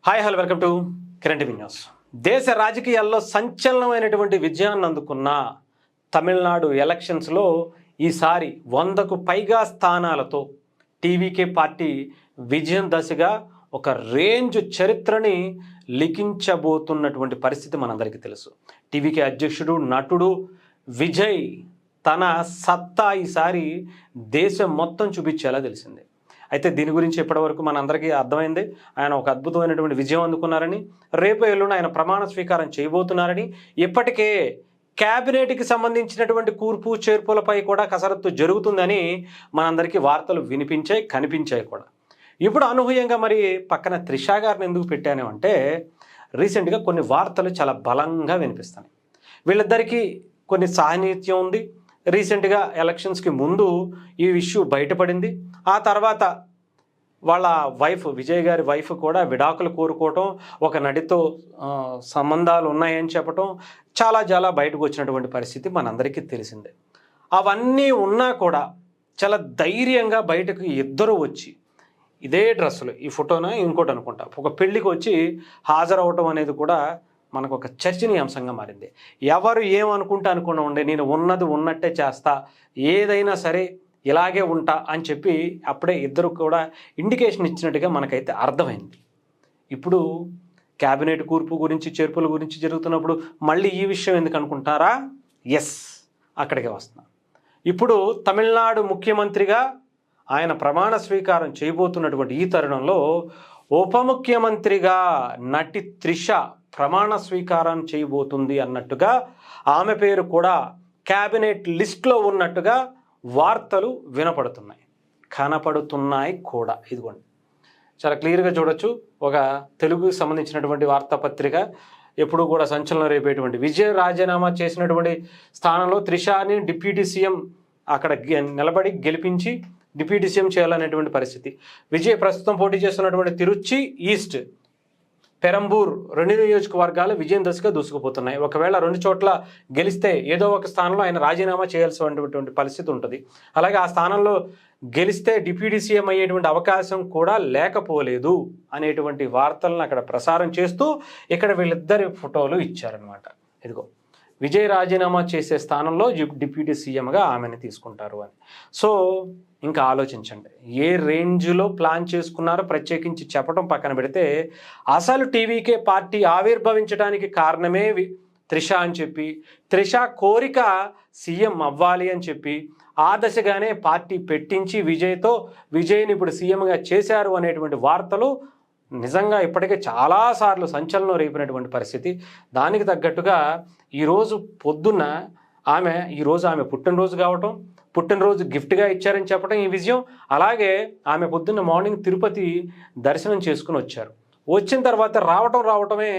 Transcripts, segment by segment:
Hi hello welcome to current news. దేశ రాజకీయాల్లో సంచలనమైనటువంటి విజయాన్ని అందుకున్న తమిళనాడు ఎలక్షన్స్లో ఈసారి 100కు పైగా స్థానాలతో టీవీకే పార్టీ విజయం దశగా ఒక రేంజ్ చరిత్రని లిఖించబోతున్నటువంటి పరిస్థితి మనందరికీ తెలుసు. టీవీకే అధ్యక్షుడు నటుడు విజయ్ తన సత్తా ఈసారి దేశం మొత్తం చూపించేలా తెలిసింది. అయితే దీని గురించి ఇప్పటివరకు మనందరికీ అర్థమైంది. ఆయన ఒక అద్భుతమైనటువంటి విజయం అందుకున్నారని, రేపు ఎల్లుండి ఆయన ప్రమాణ స్వీకారం చేయబోతున్నారని, ఇప్పటికే క్యాబినెట్కి సంబంధించినటువంటి కూర్పు చేర్పులపై కూడా కసరత్తు జరుగుతుందని మనందరికీ వార్తలు వినిపించాయి, కనిపించాయి కూడా. ఇప్పుడు అనూహ్యంగా మరి పక్కన త్రిష గారిని ఎందుకు పెట్టాను అంటే, రీసెంట్గా కొన్ని వార్తలు చాలా బలంగా వినిపిస్తున్నాయి. వీళ్ళిద్దరికీ కొన్ని సాన్నిహిత్యం ఉంది. రీసెంట్గా ఎలక్షన్స్కి ముందు ఈ ఇష్యూ బయటపడింది. ఆ తర్వాత వాళ్ళ వైఫ్, విజయ్ గారి వైఫ్ కూడా విడాకులు కోరుకోవటం, ఒక నటితో సంబంధాలు ఉన్నాయని చెప్పటం చాలా బయటకు వచ్చినటువంటి పరిస్థితి మనందరికీ తెలిసిందే. అవన్నీ ఉన్నా కూడా చాలా ధైర్యంగా బయటకు ఇద్దరు వచ్చి ఇదే డ్రెస్సులు, ఈ ఫోటోన ఇంకోటి అనుకుంటా, ఒక పెళ్ళికి వచ్చి హాజరవటం అనేది కూడా మనకు ఒక చర్చనీయాంశంగా మారింది. ఎవరు ఏమనుకుంటా అనుకున్నా ఉండే, నేను ఉన్నది ఉన్నట్టే చేస్తా, ఏదైనా సరే ఇలాగే ఉంటా అని చెప్పి అప్పుడే ఇద్దరు కూడా ఇండికేషన్ ఇచ్చినట్టుగా మనకైతే అర్థమైంది. ఇప్పుడు క్యాబినెట్ కూర్పు గురించి, చేర్పుల గురించి జరుగుతున్నప్పుడు మళ్ళీ ఈ విషయం ఎందుకు అనుకుంటారా? ఎస్, అక్కడికే వస్తున్నా. ఇప్పుడు తమిళనాడు ముఖ్యమంత్రిగా ఆయన ప్రమాణ స్వీకారం చేయబోతున్నటువంటి ఈ తరుణంలో ఉప ముఖ్యమంత్రిగా నటి త్రిష ప్రమాణ స్వీకారం చేయబోతుంది అన్నట్టుగా, ఆమె పేరు కూడా క్యాబినెట్ లిస్ట్లో ఉన్నట్టుగా వార్తలు కనపడుతున్నాయి కూడా. ఇదిగోండి, చాలా క్లియర్గా చూడొచ్చు. ఒక తెలుగుకి సంబంధించినటువంటి వార్తాపత్రిక ఎప్పుడు కూడా సంచలనం రేపేటువంటి విజయ్ రాజీనామా చేసినటువంటి స్థానంలో త్రిషాని డిప్యూటీ సీఎం అక్కడ నిలబడి గెలిపించి డిప్యూటీ సీఎం చేయాలనేటువంటి పరిస్థితి. విజయ్ ప్రస్తుతం పోటీ చేస్తున్నటువంటి తిరుచి ఈస్ట్, పెరంబూర్ 2 నియోజకవర్గాలు విజయం దశగా దూసుకుపోతున్నాయి. ఒకవేళ 2 చోట్ల గెలిస్తే ఏదో ఒక స్థానంలో ఆయన రాజీనామా చేయాల్సినటువంటి పరిస్థితి ఉంటుంది. అలాగే ఆ స్థానంలో గెలిస్తే డిప్యూటీ సీఎం అయ్యేటువంటి అవకాశం కూడా లేకపోలేదు అనేటువంటి వార్తలను అక్కడ ప్రసారం చేస్తూ ఇక్కడ వీళ్ళిద్దరి ఫోటోలు ఇచ్చారనమాట. ఇదిగో, విజయ్ రాజీనామా చేసే స్థానంలో డిప్యూటీ సీఎంగా ఆమెను తీసుకుంటారు అని. సో ఇంకా ఆలోచించండి, ఏ రేంజ్లో ప్లాన్ చేసుకున్నారో ప్రత్యేకించి చెప్పడం పక్కన పెడితే, అసలు టీవీకే పార్టీ ఆవిర్భవించడానికి కారణమే త్రిష అని చెప్పి, త్రిష కోరిక సీఎం అవ్వాలి అని చెప్పి ఆ దశగానే పార్టీ పెట్టించి విజయ్ని ఇప్పుడు సీఎంగా చేశారు అనేటువంటి వార్తలు నిజంగా ఇప్పటికే చాలాసార్లు సంచలనం రేపినటువంటి పరిస్థితి. దానికి తగ్గట్టుగా ఈరోజు పొద్దున్న ఆమె పుట్టినరోజు కావటం, పుట్టినరోజు గిఫ్ట్గా ఇచ్చారని చెప్పడం ఈ విజయం. అలాగే ఆమె పొద్దున్న మార్నింగ్ తిరుపతి దర్శనం చేసుకుని వచ్చారు. వచ్చిన తర్వాత రావటమే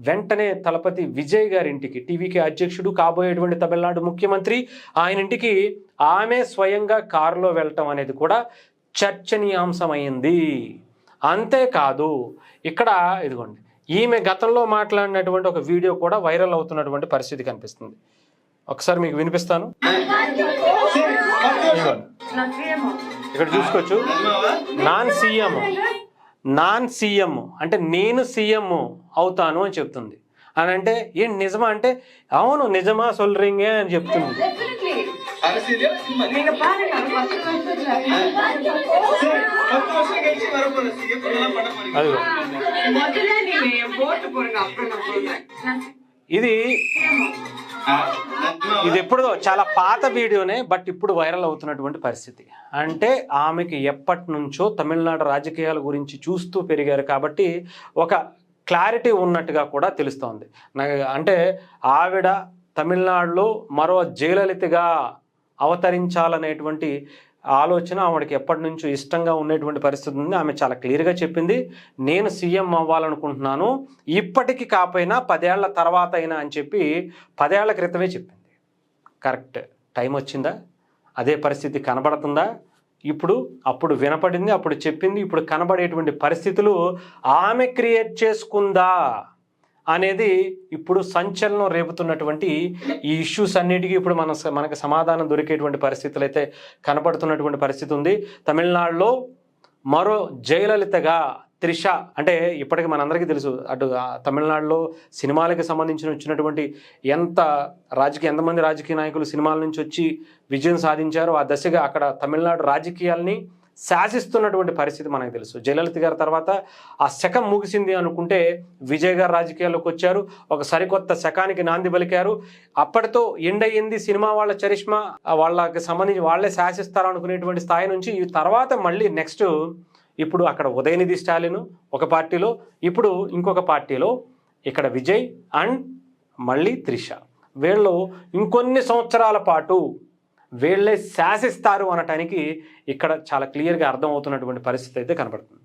వెంటనే తలపతి విజయ్ గారి ఇంటికి, టీవీకే అధ్యక్షుడు కాబోయేటువంటి తమిళనాడు ముఖ్యమంత్రి, ఆయన ఇంటికి ఆమె స్వయంగా కారులో వెళ్ళటం అనేది కూడా చర్చనీయాంశమైంది. అంతేకాదు, ఇక్కడ ఇదిగోండి, ఈమె గతంలో మాట్లాడినటువంటి ఒక వీడియో కూడా వైరల్ అవుతున్నటువంటి పరిస్థితి కనిపిస్తుంది. ఒకసారి మీకు వినిపిస్తాను. ఇక్కడ చూసుకోవచ్చు, నాన్ సీఎం అంటే నేను సీఎం అవుతాను అని చెప్తుంది. అని అంటే ఏంటి, నిజమా అంటే అవును నిజమా సొల్రింగే అని చెప్తుంది. ఇది ఎప్పుడో చాలా పాత వీడియోనే, బట్ ఇప్పుడు వైరల్ అవుతున్నటువంటి పరిస్థితి. అంటే ఆమెకి ఎప్పటి నుంచో తమిళనాడు రాజకీయాల గురించి చూస్తూ పెరిగారు కాబట్టి ఒక క్లారిటీ ఉన్నట్టుగా కూడా తెలుస్తోంది. అంటే ఆవిడ తమిళనాడులో మరో జయలలితగా అవతరించాలనేటువంటి ఆలోచన ఆవిడకి ఎప్పటి నుంచో ఇష్టంగా ఉండేటువంటి పరిస్థితి ఉంది. ఆమె చాలా క్లియర్గా చెప్పింది, నేను సీఎం అవ్వాలనుకుంటున్నాను, ఇప్పటికి కాకపోయినా 10 ఏళ్ల తర్వాత అయినా అని చెప్పి 10 ఏళ్ల క్రితమే చెప్పింది. కరెక్ట్ టైం వచ్చిందా? అదే పరిస్థితి కనబడుతుందా? అప్పుడు వినపడింది, అప్పుడు చెప్పింది, ఇప్పుడు కనబడేటువంటి పరిస్థితులు ఆమె క్రియేట్ చేసుకుందా అనేది ఇప్పుడు సంచలనం రేపుతున్నటువంటి ఈ ఇష్యూస్ అన్నిటికీ ఇప్పుడు మనకు సమాధానం దొరికేటువంటి పరిస్థితులు అయితే కనబడుతున్నటువంటి పరిస్థితి ఉంది. తమిళనాడులో మరో జయలలితగా త్రిష అంటే ఇప్పటికి మనందరికీ తెలుసు అటు తమిళనాడులో సినిమాలకి సంబంధించిన వచ్చినటువంటి ఎంతమంది రాజకీయ నాయకులు సినిమాల నుంచి వచ్చి విజయం సాధించారో ఆ దశగా అక్కడ తమిళనాడు రాజకీయాల్ని శాసిస్తున్నటువంటి పరిస్థితి మనకు తెలుసు. జయలలిత గారి తర్వాత ఆ శకం ముగిసింది అనుకుంటే విజయ్ గారు రాజకీయాల్లోకి వచ్చారు, ఒక సరికొత్త శకానికి నాంది పలికారు. అప్పటితో ఎండ్ అయ్యింది సినిమా వాళ్ళ చరిష్మా, వాళ్ళకి సంబంధించి వాళ్ళే శాసిస్తారు అనుకునేటువంటి స్థాయి నుంచి ఈ తర్వాత మళ్ళీ నెక్స్ట్ ఇప్పుడు అక్కడ ఉదయనిధి స్టాలిన్ ఒక పార్టీలో, ఇప్పుడు ఇంకొక పార్టీలో ఇక్కడ విజయ్ అండ్ మళ్ళీ త్రిష. వీళ్ళు ఇంకొన్ని సంవత్సరాల పాటు వీళ్ళే శాసిస్తారు అనటానికి ఇక్కడ చాలా క్లియర్గా అర్థమవుతున్నటువంటి పరిస్థితి అయితే కనబడుతుంది.